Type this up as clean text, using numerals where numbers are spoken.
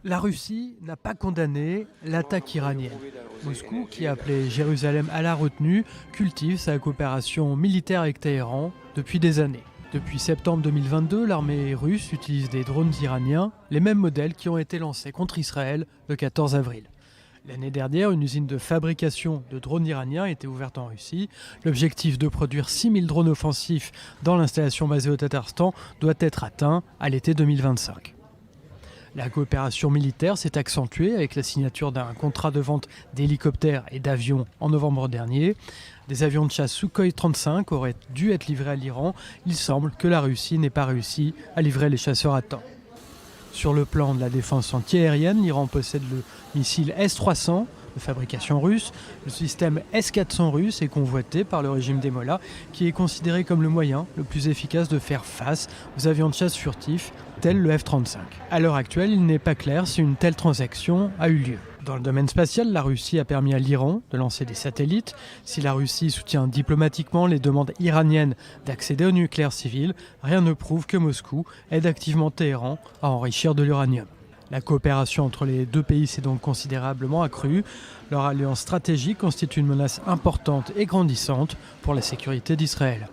La Russie n'a pas condamné l'attaque iranienne. Moscou, qui a appelé Jérusalem à la retenue, cultive sa coopération militaire avec Téhéran depuis des années. Depuis septembre 2022, l'armée russe utilise des drones iraniens, les mêmes modèles qui ont été lancés contre Israël le 14 avril. L'année dernière, une usine de fabrication de drones iraniens était ouverte en Russie. L'objectif de produire 6000 drones offensifs dans l'installation basée au Tatarstan doit être atteint à l'été 2025. La coopération militaire s'est accentuée avec la signature d'un contrat de vente d'hélicoptères et d'avions en novembre dernier. Des avions de chasse Sukhoi 35 auraient dû être livrés à l'Iran. Il semble que la Russie n'ait pas réussi à livrer les chasseurs à temps. Sur le plan de la défense antiaérienne, l'Iran possède le missile S-300 de fabrication russe. Le système S-400 russe est convoité par le régime des Mollahs, qui est considéré comme le moyen le plus efficace de faire face aux avions de chasse furtifs tels le F-35. À l'heure actuelle, il n'est pas clair si une telle transaction a eu lieu. Dans le domaine spatial, la Russie a permis à l'Iran de lancer des satellites. Si la Russie soutient diplomatiquement les demandes iraniennes d'accéder au nucléaire civil, rien ne prouve que Moscou aide activement Téhéran à enrichir de l'uranium. La coopération entre les deux pays s'est donc considérablement accrue. Leur alliance stratégique constitue une menace importante et grandissante pour la sécurité d'Israël.